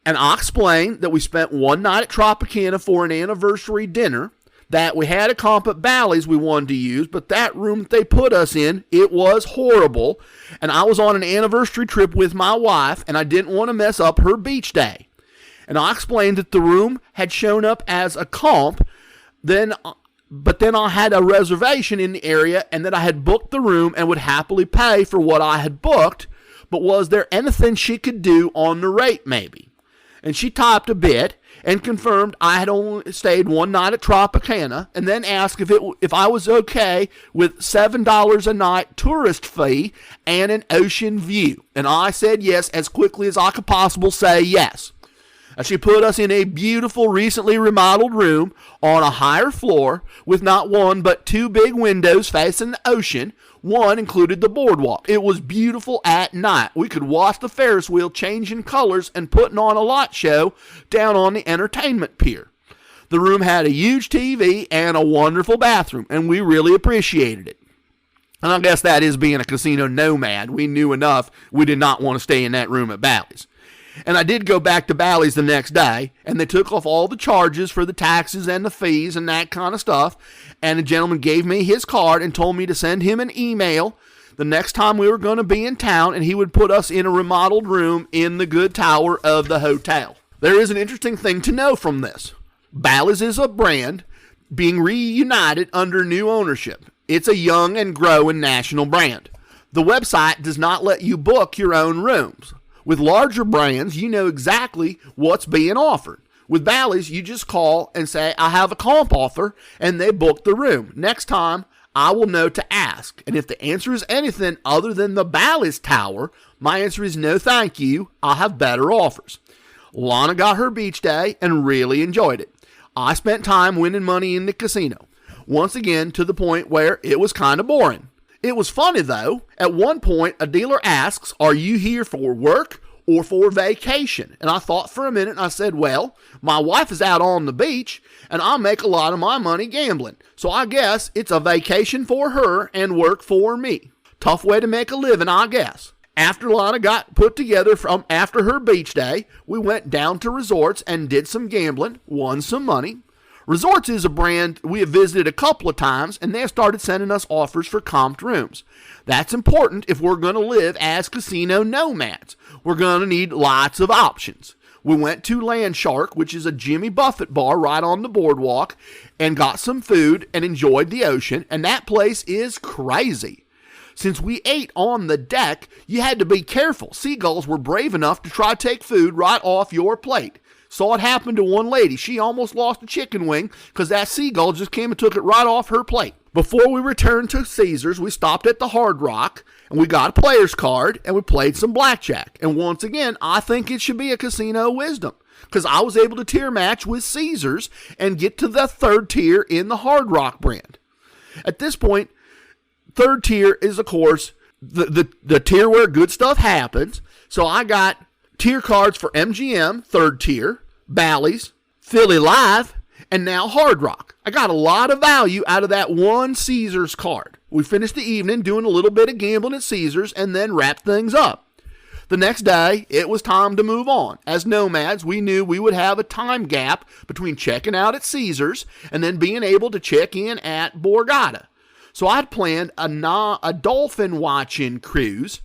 Speaker 2: And I explained that we spent one night at Tropicana for an anniversary dinner, that we had a comp at Bally's we wanted to use, but that room that they put us in, it was horrible. And I was on an anniversary trip with my wife, and I didn't want to mess up her beach day. And I explained that the room had shown up as a comp, but then I had a reservation in the area, and that I had booked the room and would happily pay for what I had booked, but was there anything she could do on the rate maybe? And she typed a bit and confirmed I had only stayed one night at Tropicana, and then asked if I was okay with $7 a night tourist fee and an ocean view. And I said yes as quickly as I could possibly say yes. And she put us in a beautiful, recently remodeled room on a higher floor with not one but 2 big windows facing the ocean. One included the boardwalk. It was beautiful at night. We could watch the Ferris wheel changing colors and putting on a light show down on the entertainment pier. The room had a huge TV and a wonderful bathroom, and we really appreciated it. And I guess that is being a casino nomad. We knew enough we did not want to stay in that room at Bally's. And I did go back to Bally's the next day, and they took off all the charges for the taxes and the fees and that kind of stuff. And the gentleman gave me his card and told me to send him an email the next time we were going to be in town, and he would put us in a remodeled room in the good tower of the hotel. There is an interesting thing to know from this. Bally's is a brand being reunited under new ownership. It's a young and growing national brand. The website does not let you book your own rooms. With larger brands, you know exactly what's being offered. With Bally's, you just call and say, I have a comp offer, and they book the room. Next time, I will know to ask. And if the answer is anything other than the Bally's Tower, my answer is no thank you. I'll have better offers. Lana got her beach day and really enjoyed it. I spent time winning money in the casino. Once again, to the point where it was kind of boring. It was funny, though. At one point, a dealer asks, are you here for work or for vacation? And I thought for a minute, and I said, well, my wife is out on the beach, and I make a lot of my money gambling. So I guess it's a vacation for her and work for me. Tough way to make a living, I guess. After Lana got put together from after her beach day, we went down to Resorts and did some gambling, won some money. Resorts is a brand we have visited a couple of times, and they have started sending us offers for comped rooms. That's important if we're going to live as casino nomads. We're going to need lots of options. We went to Land Shark, which is a Jimmy Buffett bar right on the boardwalk, and got some food and enjoyed the ocean, and that place is crazy. Since we ate on the deck, you had to be careful. Seagulls were brave enough to try to take food right off your plate. Saw it happen to one lady. She almost lost a chicken wing because that seagull just came and took it right off her plate. Before we returned to Caesars, we stopped at the Hard Rock, and we got a player's card, and we played some blackjack. And once again, I think it should be a casino wisdom, because I was able to tier match with Caesars and get to the third tier in the Hard Rock brand. At this point, third tier is, of course, the tier where good stuff happens. So I got tier cards for MGM, third tier, Bally's, Philly Live, and now Hard Rock. I got a lot of value out of that one Caesars card. We finished the evening doing a little bit of gambling at Caesars and then wrapped things up. The next day, it was time to move on. As nomads, we knew we would have a time gap between checking out at Caesars and then being able to check in at Borgata. So I'd planned a dolphin watching cruise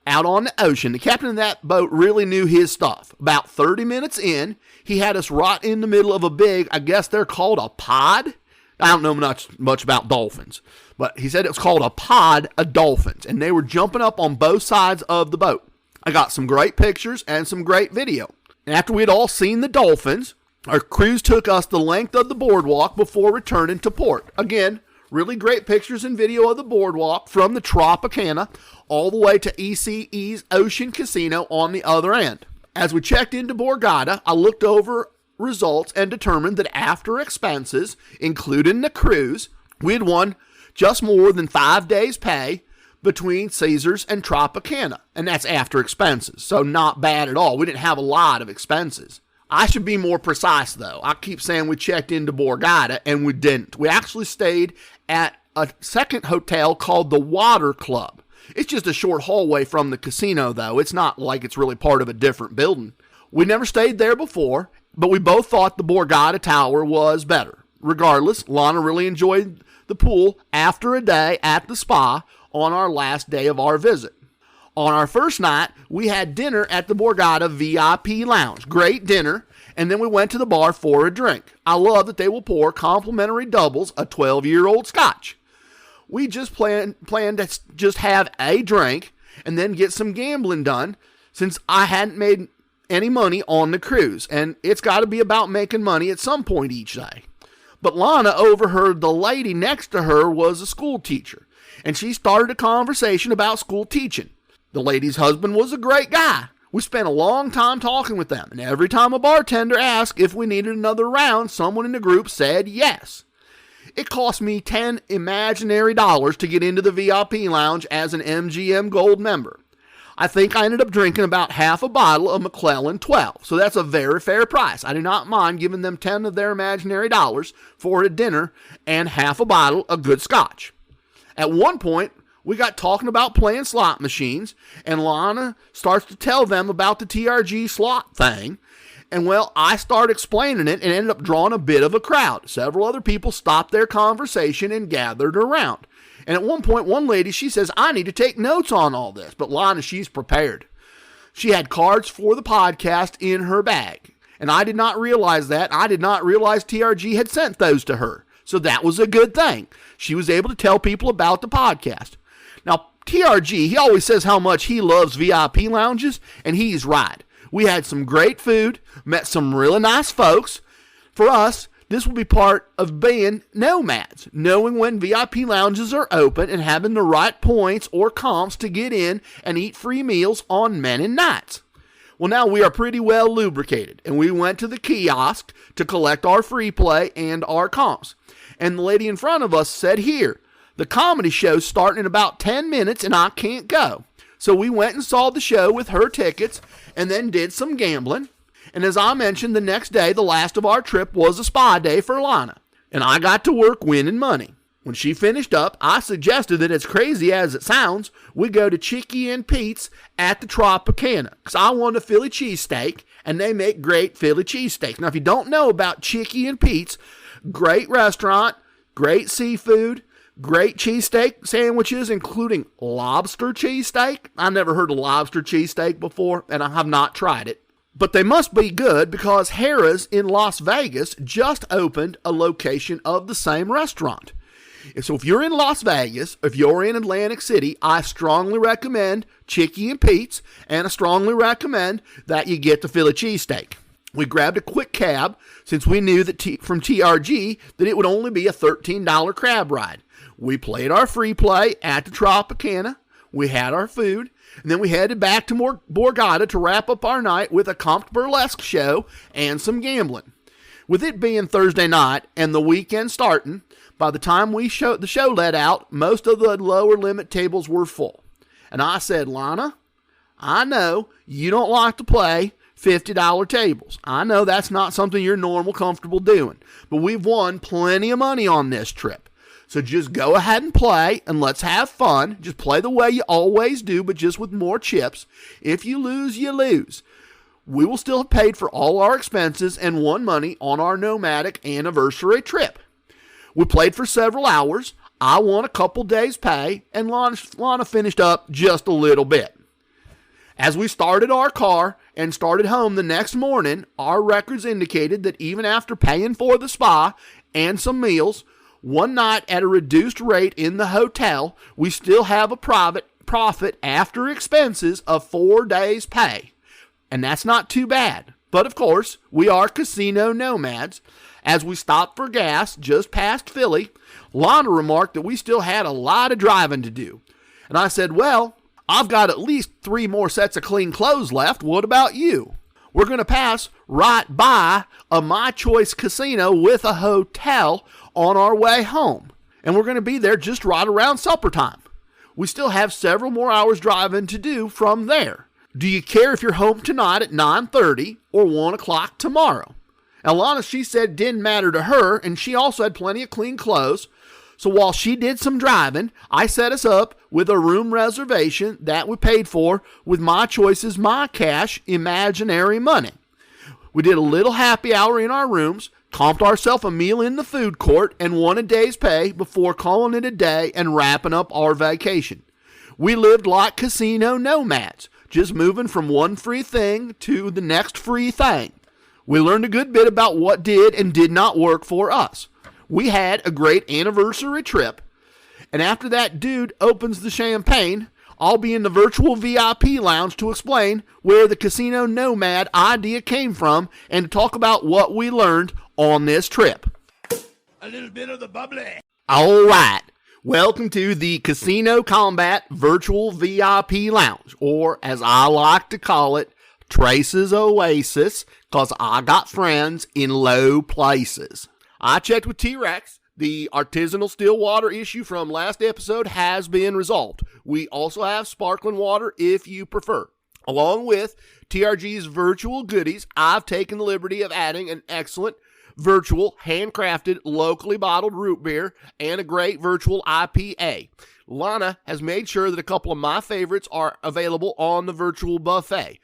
Speaker 2: out on the ocean. The captain of that boat really knew his stuff. About 30 minutes in, he had us right in the middle of a big, I guess they're called a pod. I don't know much about dolphins, but he said it was called a pod of dolphins, and they were jumping up on both sides of the boat. I got some great pictures and some great video. And after we had all seen the dolphins, our cruise took us the length of the boardwalk before returning to port. Again, really great pictures and video of the boardwalk from the Tropicana all the way to ECE's Ocean Casino on the other end. As we checked into Borgata, I looked over results and determined that after expenses, including the cruise, we had won just more than 5 days' pay between Caesars and Tropicana. And that's after expenses, so not bad at all. We didn't have a lot of expenses. I should be more precise, though. I keep saying we checked into Borgata, and we didn't. We actually stayed at a second hotel called the Water Club. It's just a short hallway from the casino, though. It's not like it's really part of a different building. We never stayed there before, but we both thought the Borgata Tower was better. Regardless, Lana really enjoyed the pool after a day at the spa on our last day of our visit. On our first night, we had dinner at the Borgata VIP Lounge. Great dinner, and then we went to the bar for a drink. I love that they will pour complimentary doubles, a 12-year-old scotch. We just planned to just have a drink and then get some gambling done since I hadn't made any money on the cruise, and it's got to be about making money at some point each day. But Lana overheard the lady next to her was a school teacher, and she started a conversation about school teaching. The lady's husband was a great guy. We spent a long time talking with them, and every time a bartender asked if we needed another round, someone in the group said yes. It cost me $10 imaginary to get into the VIP lounge as an MGM Gold member. I think I ended up drinking about half a bottle of McClellan 12, so that's a very fair price. I do not mind giving them 10 of their imaginary dollars for a dinner and half a bottle of good scotch. At one point, we got talking about playing slot machines, and Lana starts to tell them about the TRG slot thing. And, well, I start explaining it and ended up drawing a bit of a crowd. Several other people stopped their conversation and gathered around. And at one point, one lady, she says, I need to take notes on all this. But Lana, she's prepared. She had cards for the podcast in her bag. And I did not realize that. I did not realize TRG had sent those to her. So that was a good thing. She was able to tell people about the podcast. Now, TRG, he always says how much he loves VIP lounges, and he's right. We had some great food, met some really nice folks. For us, this will be part of being nomads, knowing when VIP lounges are open and having the right points or comps to get in and eat free meals on men and nights. Well, now we are pretty well lubricated, and we went to the kiosk to collect our free play and our comps. And the lady in front of us said, here, the comedy show's starting in about 10 minutes and I can't go. So we went and saw the show with her tickets and then did some gambling. And as I mentioned, the next day, the last of our trip, was a spa day for Lana. And I got to work winning money. When she finished up, I suggested that, as crazy as it sounds, we go to Chicky and Pete's at the Tropicana. Because I want a Philly cheesesteak, and they make great Philly cheesesteaks. Now, if you don't know about Chicky and Pete's, great restaurant, great seafood, great cheesesteak sandwiches, including lobster cheesesteak. I never heard of lobster cheesesteak before, and I have not tried it. But they must be good because Harrah's in Las Vegas just opened a location of the same restaurant. So if you're in Las Vegas, if you're in Atlantic City, I strongly recommend Chicky and Pete's, and I strongly recommend that you get the Philly cheesesteak. We grabbed a quick cab since we knew that from TRG that it would only be a $13 crab ride. We played our free play at the Tropicana. We had our food. And then we headed back to Borgata to wrap up our night with a comped burlesque show and some gambling. With it being Thursday night and the weekend starting, by the time the show let out, most of the lower limit tables were full. And I said, Lana, I know you don't like to play $50 tables. I know that's not something you're normal comfortable doing, but we've won plenty of money on this trip. So just go ahead and play, and let's have fun. Just play the way you always do, but just with more chips. If you lose, you lose. We will still have paid for all our expenses and won money on our nomadic anniversary trip. We played for several hours. I won a couple days' pay, and Lana finished up just a little bit. As we started our car and started home the next morning, our records indicated that even after paying for the spa and some meals, one night at a reduced rate in the hotel, we still have a profit after expenses of 4 days' pay. And that's not too bad. But of course, we are Casino Nomads. As we stopped for gas just past Philly, Lana remarked that we still had a lot of driving to do. And I said, well, I've got at least 3 more sets of clean clothes left. What about you? We're going to pass right by a My Choice casino with a hotel on our way home. And we're going to be there just right around supper time. We still have several more hours driving to do from there. Do you care if you're home tonight at 9:30 or 1 o'clock tomorrow? Lana, she said it didn't matter to her, and she also had plenty of clean clothes. So while she did some driving, I set us up with a room reservation that we paid for with My Choice's My Cash imaginary money. We did a little happy hour in our rooms, comped ourselves a meal in the food court, and won a day's pay before calling it a day and wrapping up our vacation. We lived like Casino Nomads, just moving from one free thing to the next free thing. We learned a good bit about what did and did not work for us. We had a great anniversary trip, and after that dude opens the champagne, I'll be in the virtual VIP lounge to explain where the Casino Nomad idea came from and to talk about what we learned on this trip.
Speaker 4: A little bit of the bubbly.
Speaker 2: All right. Welcome to the Casino Combat Virtual VIP Lounge, or as I like to call it, Trace's Oasis, because I got friends in low places. I checked with T-Rex. The artisanal still water issue from last episode has been resolved. We also have sparkling water if you prefer. Along with TRG's virtual goodies, I've taken the liberty of adding an excellent virtual handcrafted locally bottled root beer and a great virtual IPA. Lana has made sure that a couple of my favorites are available on the virtual buffet.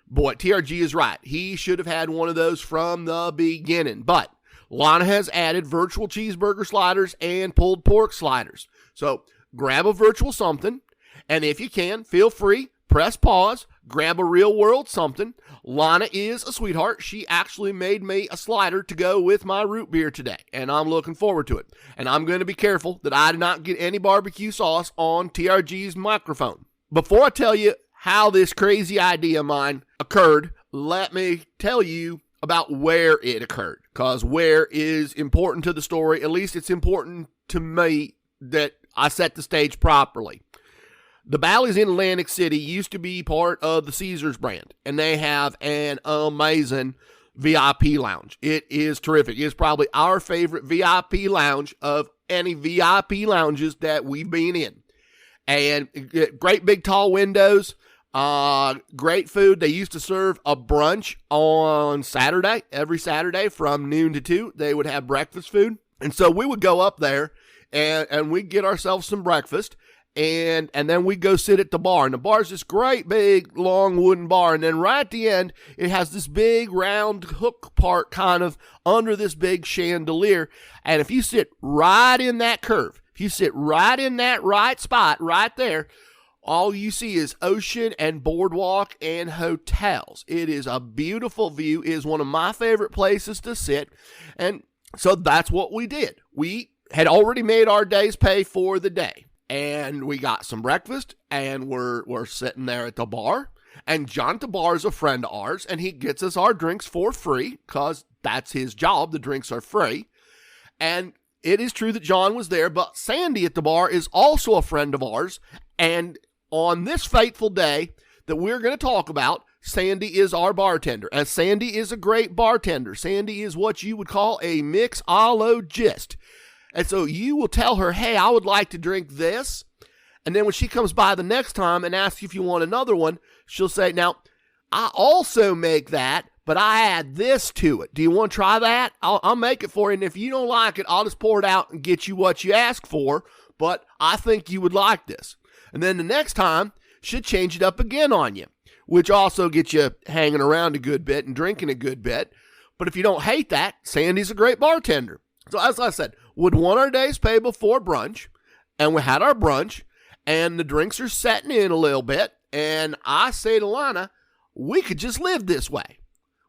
Speaker 2: Boy, TRG is right. He should have had one of those from the beginning. But Lana has added virtual cheeseburger sliders and pulled pork sliders. So grab a virtual something, and if you can, feel free, press pause, grab a real world something. Lana is a sweetheart. She actually made me a slider to go with my root beer today, and I'm looking forward to it. And I'm going to be careful that I do not get any barbecue sauce on TRG's microphone. Before I tell you how this crazy idea of mine occurred, let me tell you about where it occurred, because where is important to the story. At least it's important to me that I set the stage properly. The Bally's in Atlantic City used to be part of the Caesars brand, and they have an amazing VIP lounge. It is terrific. It's probably our favorite VIP lounge of any VIP lounges that we've been in. And great big tall windows, great food. They used to serve a brunch on Saturday. Every Saturday from noon to 2, they would have breakfast food. And so we would go up there and we'd get ourselves some breakfast. And then we go sit at the bar. And the bar's this great big long wooden bar. And then right at the end, it has this big round hook part kind of under this big chandelier. And if you sit right in that curve, if you sit right in that right spot right there, all you see is ocean and boardwalk and hotels. It is a beautiful view. It is one of my favorite places to sit. And so that's what we did. We had already made our day's pay for the day. And we got some breakfast, and we're sitting there at the bar. And John at the bar is a friend of ours, and he gets us our drinks for free, because that's his job. The drinks are free. And it is true that John was there, but Sandy at the bar is also a friend of ours. And on this fateful day that we're going to talk about, Sandy is our bartender. And Sandy is a great bartender. Sandy is what you would call a mixologist. And so you will tell her, hey, I would like to drink this. And then when she comes by the next time and asks you if you want another one, she'll say, now, I also make that, but I add this to it. Do you want to try that? I'll make it for you. And if you don't like it, I'll just pour it out and get you what you ask for. But I think you would like this. And then the next time, she'll change it up again on you, which also gets you hanging around a good bit and drinking a good bit. But if you don't hate that, Sandy's a great bartender. So as I said, we'd won our day's pay before brunch, and we had our brunch, and the drinks are setting in a little bit, and I say to Lana, we could just live this way.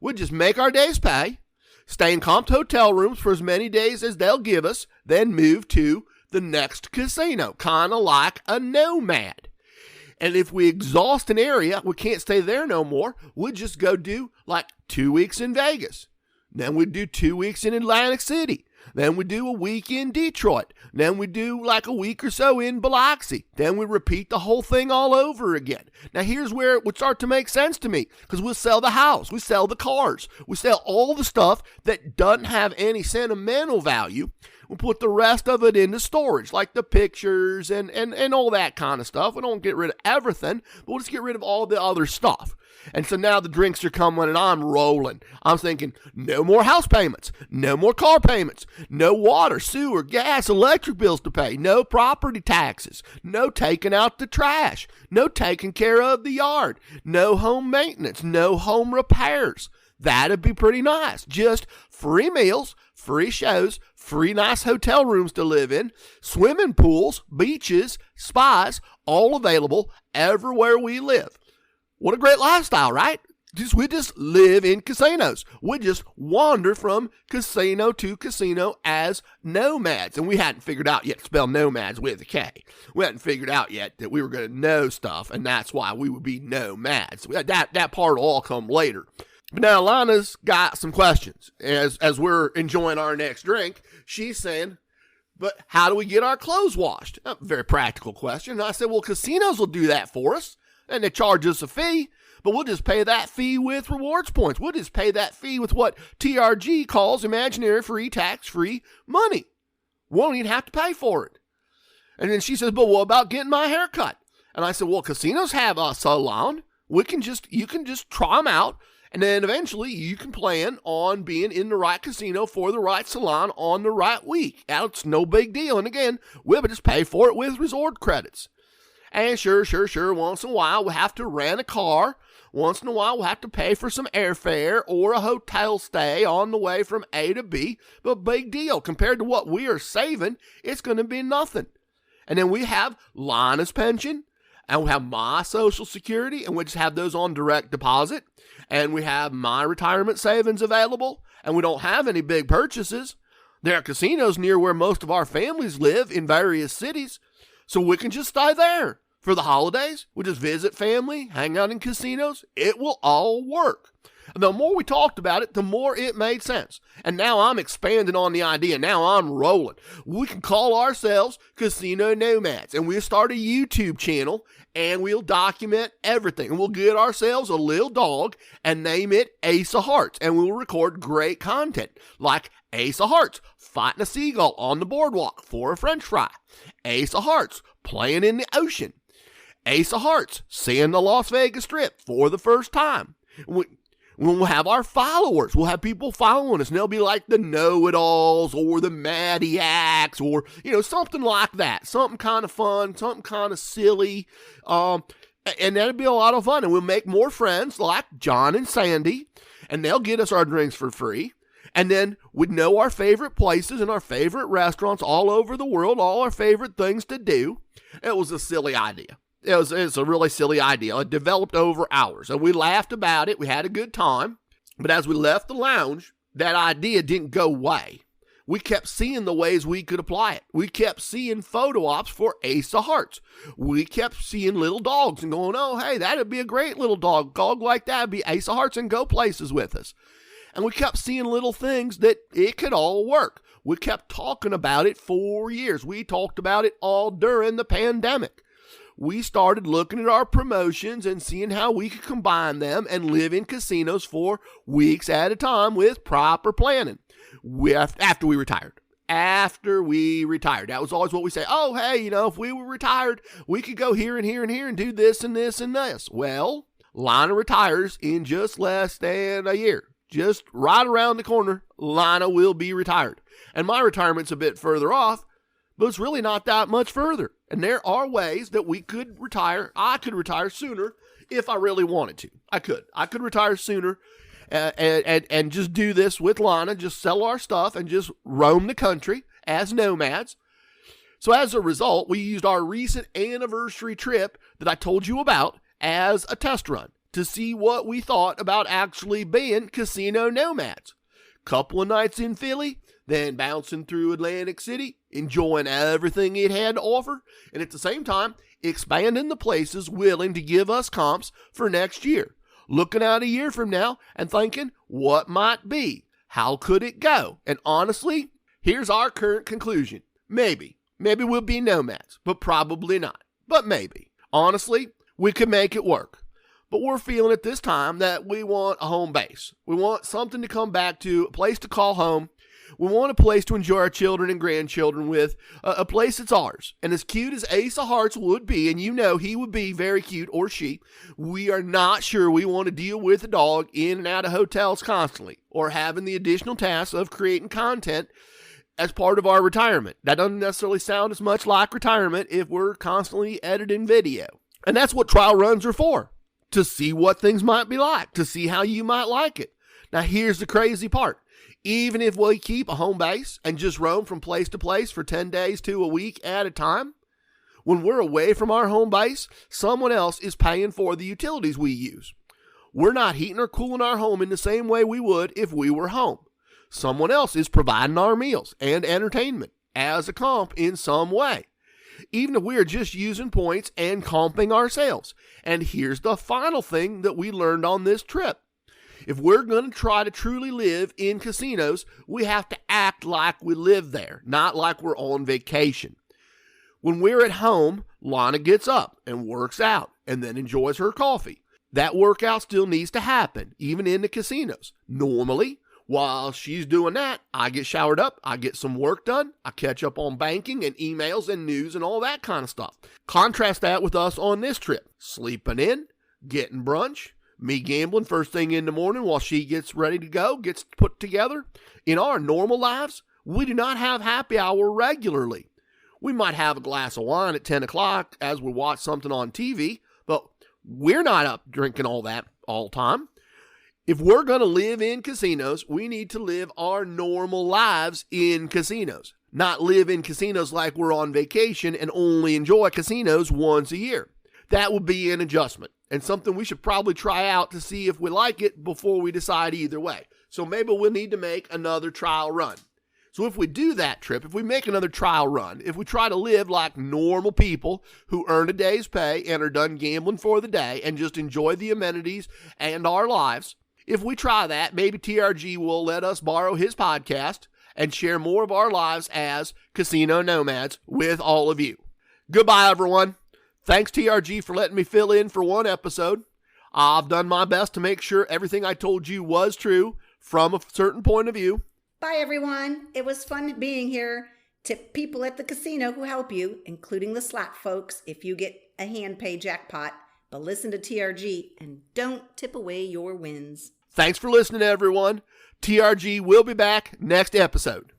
Speaker 2: We'd just make our day's pay, stay in comped hotel rooms for as many days as they'll give us, then move to the next casino, kind of like a nomad. And if we exhaust an area, we can't stay there no more, we'd just go do like 2 weeks in Vegas. Then we'd do 2 weeks in Atlantic City. Then we do a week in Detroit. Then we do like a week or so in Biloxi. Then we repeat the whole thing all over again. Now here's where it would start to make sense to me, because we'll sell the house, we sell the cars, we sell all the stuff that doesn't have any sentimental value. We'll put the rest of it into storage, like the pictures and all that kind of stuff. We don't get rid of everything, but we'll just get rid of all the other stuff. And so now the drinks are coming and I'm rolling. I'm thinking, no more house payments, no more car payments, no water, sewer, gas, electric bills to pay, no property taxes, no taking out the trash, no taking care of the yard, no home maintenance, no home repairs. That'd be pretty nice. Just free meals, free shows, free nice hotel rooms to live in, swimming pools, beaches, spas, all available everywhere we live. What a great lifestyle, right? We just live in casinos. We just wander from casino to casino as nomads. And we hadn't figured out yet to spell nomads with a K. We hadn't figured out yet that we were going to know stuff, and that's why we would be nomads. That part will all come later. But now Lana's got some questions. As we're enjoying our next drink, she's saying, but how do we get our clothes washed? A very practical question. And I said, well, casinos will do that for us. And they charge us a fee, but we'll just pay that fee with rewards points. We'll just pay that fee with what TRG calls imaginary free tax-free money. We won't even have to pay for it. And then she says, but what about getting my hair cut? And I said, well, casinos have a salon. You can just try them out And then eventually you can plan on being in the right casino for the right salon on the right week. Now, it's no big deal. And again, we'll just pay for it with resort credits. And sure, once in a while we'll have to rent a car. Once in a while we'll have to pay for some airfare or a hotel stay on the way from A to B. But big deal. Compared to what we are saving, it's going to be nothing. And then we have Lana's pension. And we have my Social Security, and we just have those on direct deposit. And we have my retirement savings available, and we don't have any big purchases. There are casinos near where most of our families live in various cities, so we can just stay there. For the holidays, we just visit family, hang out in casinos. It will all work. And the more we talked about it, the more it made sense. And now I'm expanding on the idea. Now I'm rolling. We can call ourselves Casino Knowmads, and we'll start a YouTube channel, and we'll document everything. And we'll get ourselves a little dog and name it Ace of Hearts, and we'll record great content like Ace of Hearts fighting a seagull on the boardwalk for a french fry. Ace of Hearts playing in the ocean. Ace of Hearts seeing the Las Vegas Strip for the first time. We'll have our followers. We'll have people following us, and they'll be like the know-it-alls or the maniacs or, something like that. Something kind of fun, something kind of silly. And that'll be a lot of fun. And we'll make more friends like John and Sandy, and they'll get us our drinks for free. And then we'd know our favorite places and our favorite restaurants all over the world, all our favorite things to do. It was a silly idea. It's a really silly idea. It developed over hours, and we laughed about it. We had a good time, but as we left the lounge, that idea didn't go away. We kept seeing the ways we could apply it. We kept seeing photo ops for Ace of Hearts. We kept seeing little dogs and going, oh, hey, that'd be a great little dog. Dog like that would be Ace of Hearts and go places with us. And we kept seeing little things that it could all work. We kept talking about it for years. We talked about it all during the pandemic. We started looking at our promotions and seeing how we could combine them and live in casinos for weeks at a time with proper planning. After we retired. That was always what we say. Oh, hey, if we were retired, we could go here and here and here and do this and this and this. Well, Lana retires in just less than a year. Just right around the corner, Lana will be retired. And my retirement's a bit further off, but it's really not that much further. And there are ways that we could retire. I could retire sooner if I really wanted to. I could retire sooner and just do this with Lana, just sell our stuff and just roam the country as nomads. So as a result, we used our recent anniversary trip that I told you about as a test run to see what we thought about actually being Casino Nomads. Couple of nights in Philly, then bouncing through Atlantic City, enjoying everything it had to offer, and at the same time, expanding the places willing to give us comps for next year. Looking out a year from now and thinking, what might be? How could it go? And honestly, here's our current conclusion. Maybe we'll be nomads, but probably not. But maybe. Honestly, we could make it work. But we're feeling at this time that we want a home base. We want something to come back to, a place to call home. We want a place to enjoy our children and grandchildren with, a place that's ours. And as cute as Ace of Hearts would be, and he would be very cute, or she, we are not sure we want to deal with a dog in and out of hotels constantly, or having the additional task of creating content as part of our retirement. That doesn't necessarily sound as much like retirement if we're constantly editing video. And that's what trial runs are for, to see what things might be like, to see how you might like it. Now, here's the crazy part. Even if we keep a home base and just roam from place to place for 10 days to a week at a time, when we're away from our home base, someone else is paying for the utilities we use. We're not heating or cooling our home in the same way we would if we were home. Someone else is providing our meals and entertainment as a comp in some way, even if we are just using points and comping ourselves. And here's the final thing that we learned on this trip. If we're going to try to truly live in casinos, we have to act like we live there, not like we're on vacation. When we're at home, Lana gets up and works out and then enjoys her coffee. That workout still needs to happen, even in the casinos. Normally, while she's doing that, I get showered up, I get some work done, I catch up on banking and emails and news and all that kind of stuff. Contrast that with us on this trip. Sleeping in, getting brunch, Me gambling first thing in the morning while she gets ready to go, gets put together. In our normal lives, we do not have happy hour regularly. We might have a glass of wine at 10 o'clock as we watch something on TV, but we're not up drinking all that all the time. If we're going to live in casinos, we need to live our normal lives in casinos, not live in casinos like we're on vacation and only enjoy casinos once a year. That would be an adjustment and something we should probably try out to see if we like it before we decide either way. So maybe we'll need to make another trial run. So if we do that trip, if we make another trial run, if we try to live like normal people who earn a day's pay and are done gambling for the day and just enjoy the amenities and our lives, if we try that, maybe TRG will let us borrow his podcast and share more of our lives as Casino Nomads with all of you. Goodbye, everyone. Thanks, TRG, for letting me fill in for one episode. I've done my best to make sure everything I told you was true from a certain point of view.
Speaker 1: Bye, everyone. It was fun being here. Tip people at the casino who help you, including the slot folks, if you get a hand pay jackpot. But listen to TRG and don't tip away your wins.
Speaker 2: Thanks for listening, everyone. TRG will be back next episode.